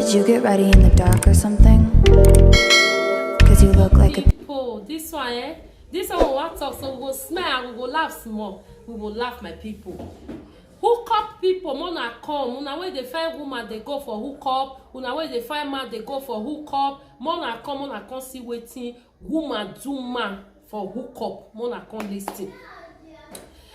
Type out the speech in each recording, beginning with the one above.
Did you get ready in the dark or something? Because you look like a... People, this one, This one we want talk, so we go smile, we go laugh small. We will laugh, my people. Hook up people, mona come. Una where they find woman, they go for hook up. Una where they find man, they go for hook up. Mona come see waiting. Woman do man for hook up. Mona come listing.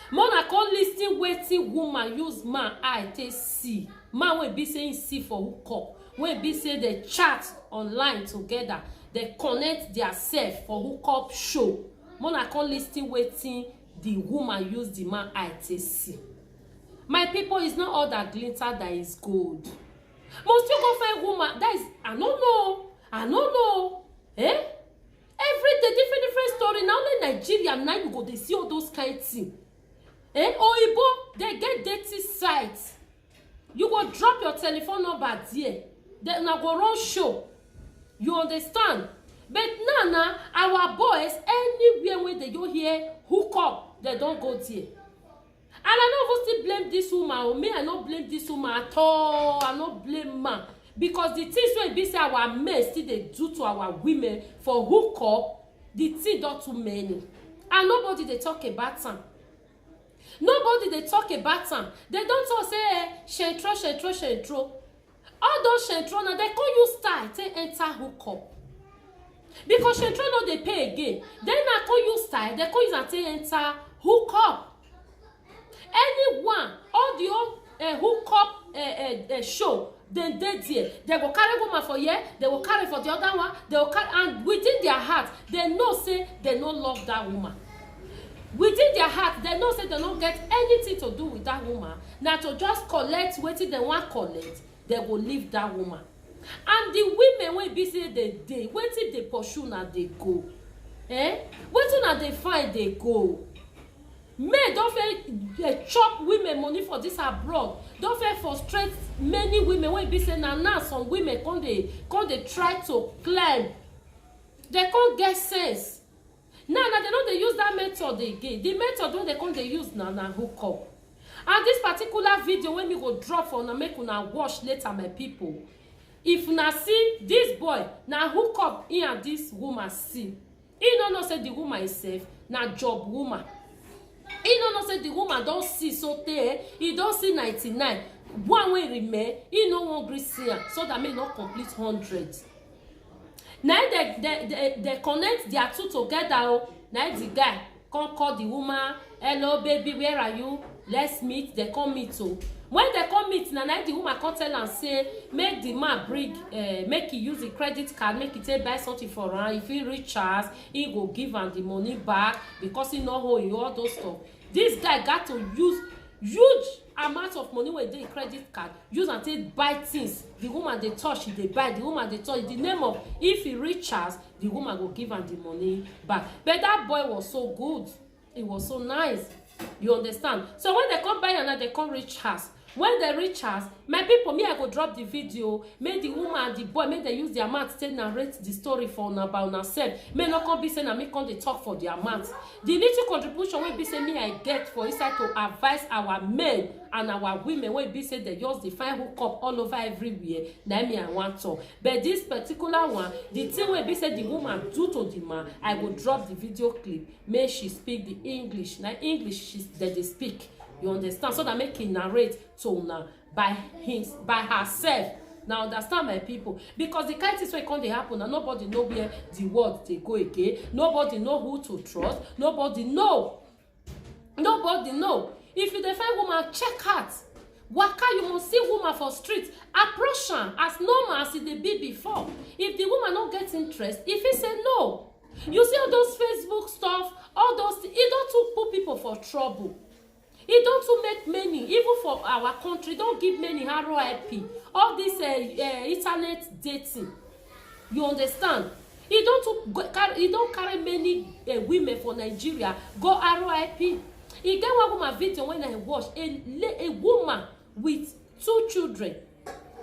Mona come listing waiting woman use man eye take see. Man will be saying see for hook up. When be say they chat online together, they connect their self for hook up show. Mona come listing waiting the woman use the man eye take see. My people, is not all that glitter that is gold. Must you go find woman that is I don't know. Every day different story. Now only Nigeria now you go they see all those kind of things. Oyibo, they get dirty sites. You go drop your telephone number there. Then I go run show. You understand? But now our boys anywhere where they go here hook up, they don't go there. And I don't still blame this woman or me. I don't blame this woman at all. I don't blame man because the things when be say our men still they do to our women for hook up, the thing not too many, and nobody they talk about them. Nobody they talk about them. They don't talk say shentro. All those shentro now they call you style to enter hook up because shentro no they pay again. Then I call you style they call you and enter hook up. Anyone, all the old hook up show, then they there. They will carry woman for here, they will carry for the other one, they will carry, and within their heart, they know say they don't love that woman. Within their heart, they know say they don't get anything to do with that woman. Now to just collect what they want collect, they will leave that woman. And the women when be say they wait if they pursue now they go. Wait till now they find they go. Men don't fair chop women money for this abroad. Don't fair frustrate many women when be saying now some women come they try to climb. They can't get sense. Now they know they use that method again. The method when they come they use now hook up. And this particular video when we go drop for na make una watch later, my people. If una see this boy now hook up in and this woman see. He don't know say the woman is safe. Now job woman. He don't know say the woman don't see so there. He don't see 99. One way remain. He no one agree see her, so that may not complete 100. Now they connect their two together. Now the guy come call the woman. Hello baby, where are you? Let's meet. They come meet too. When they come meet, now the woman come tell and say, make the man bring, make he use the credit card, make he take buy something for her. If he reach us, he go give her the money back because he know how you all those stuff. This guy got to use huge amount of money with the credit card, use and take buy things. The woman they touch, they buy. The woman they touch. The name of if he reach us, the woman go give her the money back. But that boy was so good. It was so nice. You understand? So when they come buy and they come reach us. When they reach us, my people, me I go drop the video. Make the woman and the boy, make they use their mouth to narrate the story for una about themselves. May not come be saying and me come they talk for their mouth. The little contribution will be say me I get for inside to advise our men and our women will be say they just define hook up all over everywhere. Now me I want to. But this particular one, the thing will be say the woman do to the man. I will drop the video clip. May she speak the English. Now English that they speak. You understand? So that make him narrate to now by herself. Now understand, my people, because the kind of things when they happen and nobody know where the word they go again. Nobody know who to trust. Nobody know. If you define woman, check out. Waka, you must see woman for street. Approach her as normal as it be before. If the woman not get interest, if he say no, you see all those Facebook stuff, all those, it don't to put people for trouble. It don't to make many, even for our country, don't give many RIP. All this internet dating. You understand? It don't carry many women for Nigeria go RIP. It get one woman video when I watch a woman with 2 children.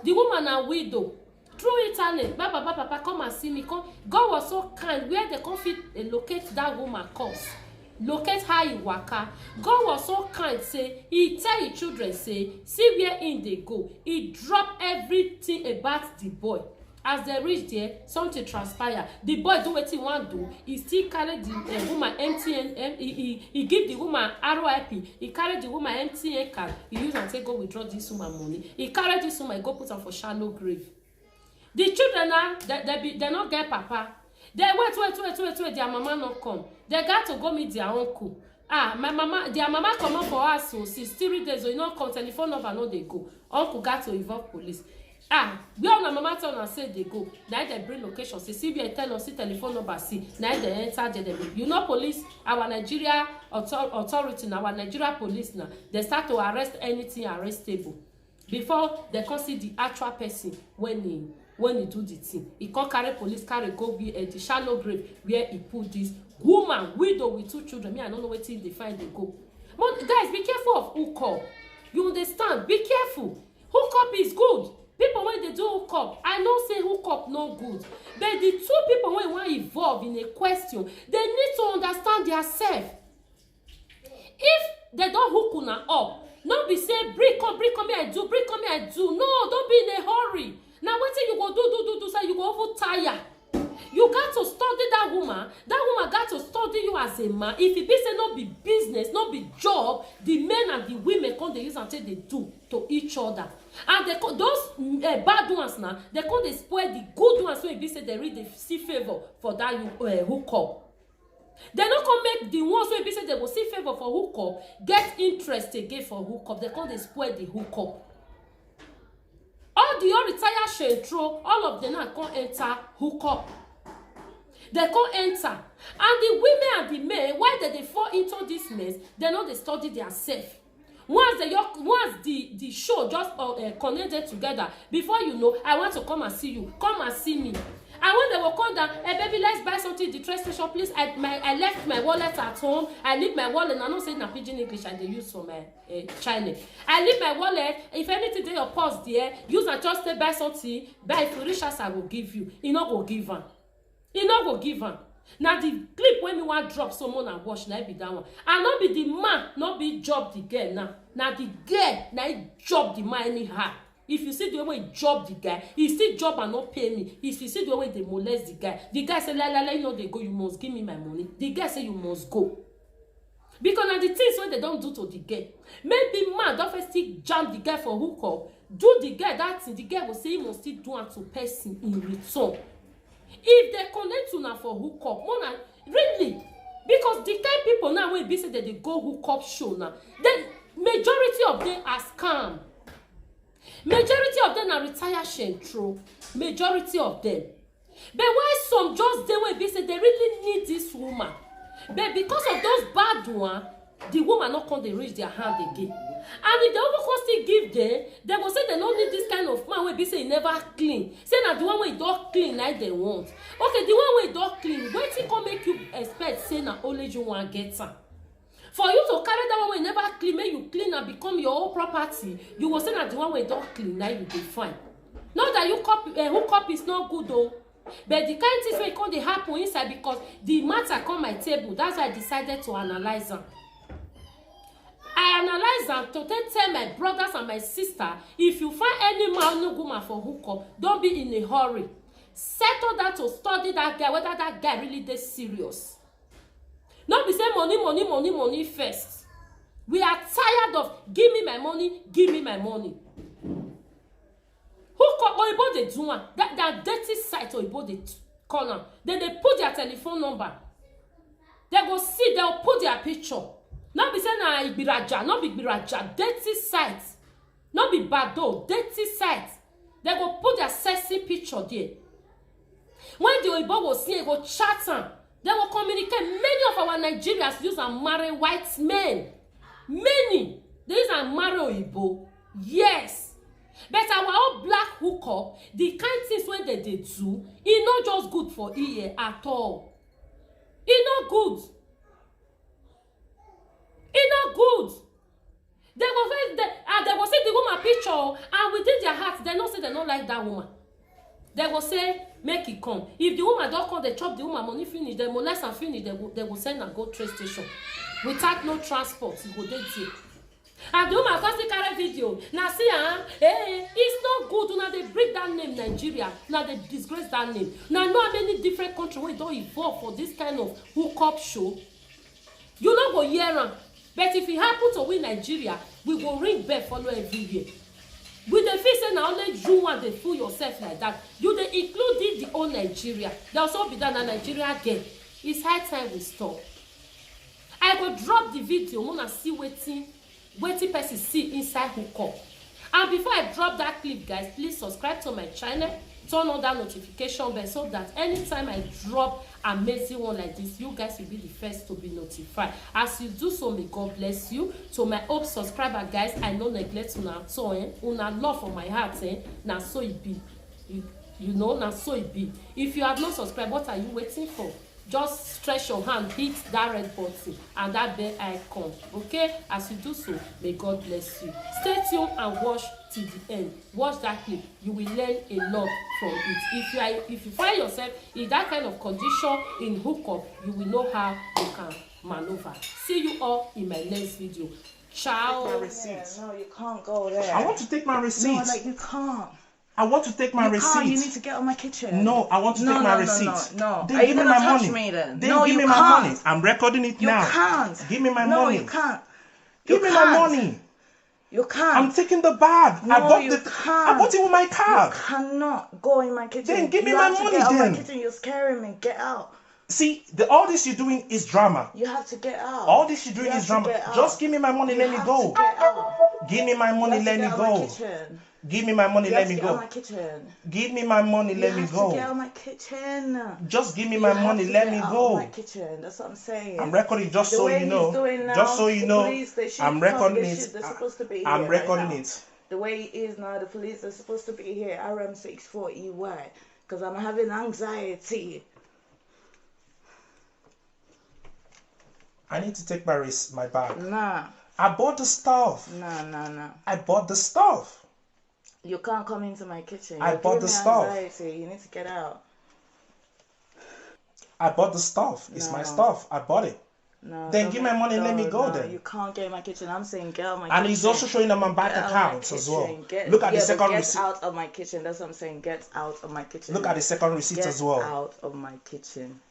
The woman a widow. Through internet, Papa, come and see me. Come. God was so kind where they can fit locate that woman cause. locate how he waka. God was so kind, say he tell his children, say see where in they go. He drop everything about the boy. As they reach there, something transpire. The boy do what he want do. He still carry the woman MTN. He give the woman RIP. He carry the woman MTN card. He use and say go withdraw this woman money. He carry this woman go put her for shallow grave. The children now they not get papa. They wait. Their mama not come. They got to go meet their uncle. Their mama come up for us so since 3 days. So you know, come telephone number no they go. Uncle got to involve police. Where on my mama tell and say they go. Now they bring location. See where tell us see telephone number see. Now they enter there. You know police, our Nigeria authority, now our Nigeria police now. They start to arrest anything arrestable before they can see the actual person when he do the thing. He can't carry police carry go be at the shallow grave where he put this woman widow with 2 children. Me I don't know where till they find they go. But guys, be careful of hookup. You understand? Be careful. Hookup is good. People when they do hookup, I know say hookup no good. But the 2 people when want involved in a question, they need to understand themselves. If they don't hook una up, not be say bring come me I do, bring come me I do. No, don't be in a hurry. Now what you go do so you go over tire. You got to study that woman. That woman got to study you as a man. If it be say not be business, not be job, the men and the women come they use and say they do to each other. And they those bad ones now, they come they spoil the good ones. So if they say they read they see favor for that hookup. They not come make the ones where say they will see favor for hookup get interest again for hookup. They come they spoil the hookup. All the retired shentro, all of them now come enter hookup. They come enter, and the women and the men, why they fall into this mess? They know they study themselves. Once the show just connected together, before you know, I want to come and see you. Come and see me. And when they will come down, hey baby, let's buy something at the train station, please. I left my wallet at home. I leave my wallet. I don't say in pidgin English I they use for my China. I leave my wallet. If anything they your purse there, use and just say buy something. Buy if you reach us, I will give you. You not go give her. You not go give her. Now the clip when me want drop someone and wash, now be that one. And not be the man, not be job the girl now. Now the girl, now he job the man anyhow. If you see the way he job the guy, he still job and not pay me. If you see the way they molest the guy say, la, you know they go, you must give me my money. The guy say you must go. Because now the things when they don't do to the girl, maybe man don't first still jam the guy for hookup, do the guy that thing, the guy will say he must still do it to person in return. If they connect to now for hookup, more really, because the kind people now when be say that they go hookup show now, then majority of them are scam. Majority of them are retired shentro. Majority of them. But why some just they will be say they really need this woman? But because of those bad ones, the woman not come they reach their hand again. And if they overcome still give them, they will say they don't need this kind of man will be say he never clean. Say that the one way don't clean like they want. Okay, the one way don't clean, wait till come make you expect say na only you want get her. For you to carry that one way never clean, make you clean and become your own property, you will say that the one way don't clean, now you be fine. Not that you copy hookup is not good though. But the kind of things wey come dey happen inside because the matter come my table. That's why I decided to analyze them. I analyze them to tell my brothers and my sister, if you find any man no woman for hookup, don't be in a hurry. Settle that to study that guy, whether that guy really dey serious. Not be say money first. We are tired of give me my money, give me my money. Hookup oyibo dey do one. That dirty site oyibo dey corner. Then they put their telephone number. They go see, they'll put their picture. Not be say na Ibiraja, not be Ibiraja, dirty site. Not be Bado, dirty site. They go put their sexy picture there. When the oyibo go see, go chat am. They will communicate. Many of our Nigerians use and marry white men. Many. They use and marry oyibo. Yes. But our own black hookup, the kind things when they do, it's not just good for ear at all. It's not good. It's not good. They go say the woman picture, and within their hearts, they don't say they don't like that woman. They go say make e come. If the woman don come, they chop the woman money finish, they molest am finish, they go send am go train station without no transport. E go dey there. And the woman come still carry video. Now see it's not good. Una dey bring that name Nigeria. Now they disgrace that name. Now know how many different countries wey don evolve for this kind of hookup show. You no go hear am. But if it happen to we Nigeria, we go ring bell follow everywhere. We dey feel say na only you want dey fool yourself like that. You dey include the whole Nigeria. There also be that na Nigeria girl. It's high time we stop. I go drop the video. Una see wetin person see inside hookup. And before I drop that clip, guys, please subscribe to my channel, turn on that notification bell so that anytime I drop amazing one like this, you guys will be the first to be notified. As you do so, may God bless you. To my up subscriber, guys, I no neglect una so una love for my heart, na so it be. You know, na so it be. If you have not subscribed, what are you waiting for? Just stretch your hand, hit that red button and that bell icon. Okay? As you do so, may God bless you. Stay tuned and watch till the end. Watch that clip. You will learn a lot from it. If you find yourself in that kind of condition in hookup, you will know how you can maneuver. See you all in my next video. Ciao. My receipt. No, you can't go there. I want to take my receipt. No, like you can't. I want to take my You receipt. can't. You need to get on my kitchen. No, I want to take my receipt. No. Then Are you give me gonna my touch money. me then? Then No, give you me my can't. money. I'm recording it You now. can't. Give me my No, money. you can't. Give me my money. You can't. I'm taking the bag. No, I bought you I can't. bought it with my You card. cannot go in my kitchen. Then give me You my have to money get out then. my kitchen. You're scaring me. Get out. See, all this you're doing is drama. You have to get out. All this you're doing You is have to drama. get out. Just give me my money. You Let me have go. to get out. Give me my You money. have to Let me get out of my go. kitchen. Give me my money. You Let have me to get out of go. my kitchen. Give me my money. Let me You have to get out go. of my kitchen. Just give me You my have money. to Let get me out of go. my kitchen. That's what I'm saying. I'm recording just The so way you he's know. doing now, Just so you the know. police, they should I'm come, recording they it. should- They're supposed to be I'm here recording right now. it. The way it is now, the police are supposed to be here. RM64EY. Because I'm having anxiety. I need to take my bag. Nah. I bought the stuff. Nah. I bought the stuff. You can't come into my kitchen. I You're bought giving the me stuff. anxiety. You need to get out. I bought the stuff. It's my No. stuff. I bought it. No. Then don't give my money and let me go no, then. You can't get in my kitchen. I'm saying get out of my kitchen. And it's also showing on my bank Get out of my account as well. kitchen. Look at the but second get receipt. out of my kitchen. That's what I'm saying. Get out of my kitchen. Look at the second receipt Get as well. out of my kitchen.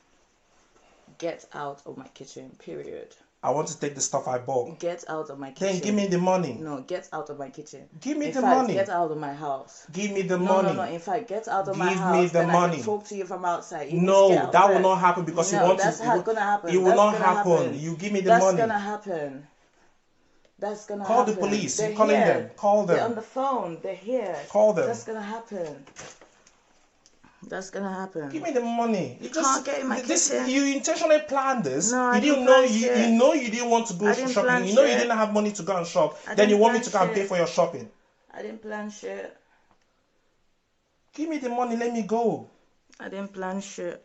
Get out of my kitchen. Period. I want to take the stuff I bought. Get out of my kitchen. Then give me the money. No, get out of my kitchen. Give me In the fact, money. Get out of my house. Give me the No, money. no. In fact, get out of my Give house. me the then I money. can talk to you from outside. You need to No, get out that will first. not happen because you No, want that's to. gonna happen. It will That's not gonna happen. You give me the That's money. gonna happen. That's gonna Call happen. the police. They're You're calling here. them. Call They're on them. the phone. They're here. Call them. That's gonna happen. That's gonna happen. Give me the money. You can't get in my kitchen. You intentionally planned this. No, I you didn't didn't know plan you, shit. you know you didn't want to go I didn't shopping. plan You know you shit. didn't have money to go and shop. I Then you didn't want me plan to go and pay shit. for your shopping. I didn't plan shit. Give me the money, let me go. I didn't plan shit.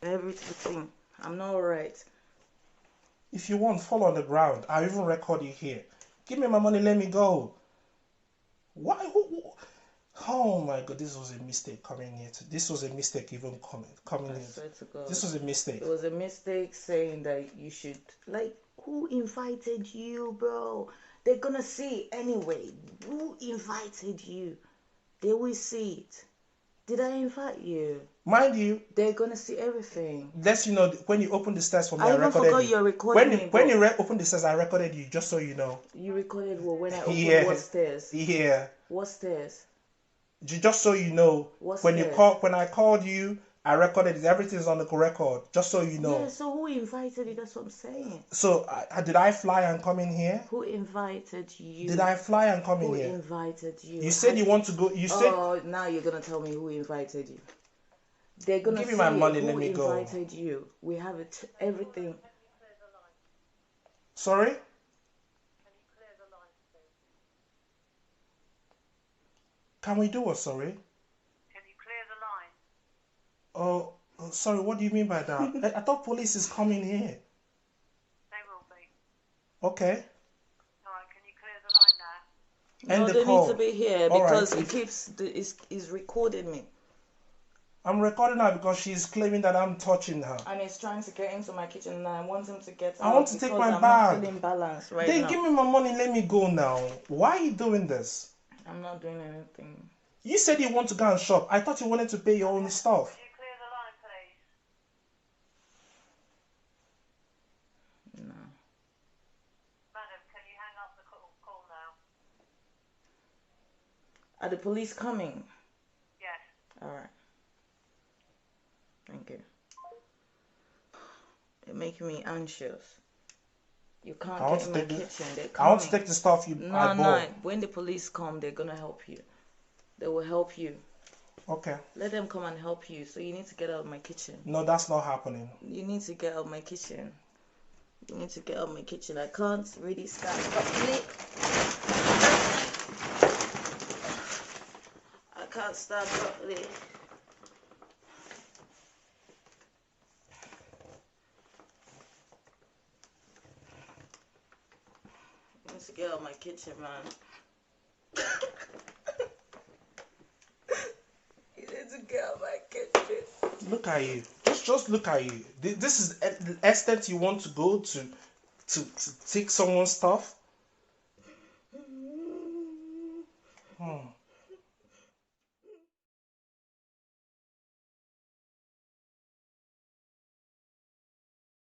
Everything. I'm not alright. If you want, fall on the ground. I'll even record you here. Give me my money, let me go. Why? Oh my God, this was a mistake coming here. This was a mistake even coming I in. swear to God. This was a mistake. It was a mistake saying that you should, like, who invited you, bro? They're gonna see anyway. Who invited you? They will see it. Did I invite you? Mind you, They're gonna see everything. let you know when you open the stairs for me, I I even recorded forgot you. you're recording me, When bro. you open the stairs, I recorded you, just so you know. You recorded when I opened Yeah. what stairs? Yeah. What stairs? Just so you know, What when stairs? when I called you, I recorded it. Everything's on the record. Just so you know. Yeah, so who invited you? That's what I'm saying. So did I fly and come in here? Who invited you? Did I fly and come in Who here? invited you? You said you want to go. You said Oh, now you're gonna tell me who invited you. They're gonna Give me see my money, who let me go. invited you. We have it, everything. sorry. Can we do what? Sorry. Can you clear the line? Oh, sorry. What do you mean by that? I thought police is coming here. They will be. Okay. Alright, can you clear the line now? End No, the they call. need to be here All right. because it keeps is recording me, I'm recording her because she's claiming that I'm touching her. and it's trying to get into my kitchen, and I want him to get I out want to take because my I'm bag. not feeling balanced right Then now. give me my money, let me go now. Why are you doing this? I'm not doing anything. You said you want to go and shop. I thought you wanted to pay your own stuff. Could you clear the line, please? No. Madam, can you hang up the call now? Are the police coming? Yes. All right. Thank you. You're making me anxious. You can't I want get to in my take kitchen. They're I coming. want to take the stuff I No, bought. no. When the police come, they're gonna help you. They will help you. Okay. Let them come and help you. So you need to get out of my kitchen. No, that's not happening. You need to get out of my kitchen. You need to get out of my kitchen. I can't really stand properly. I can't stand properly. You need to get out of my kitchen, man. You need to get out of my kitchen. Look at you. Just look at you. This is the extent you want to go to take someone's stuff.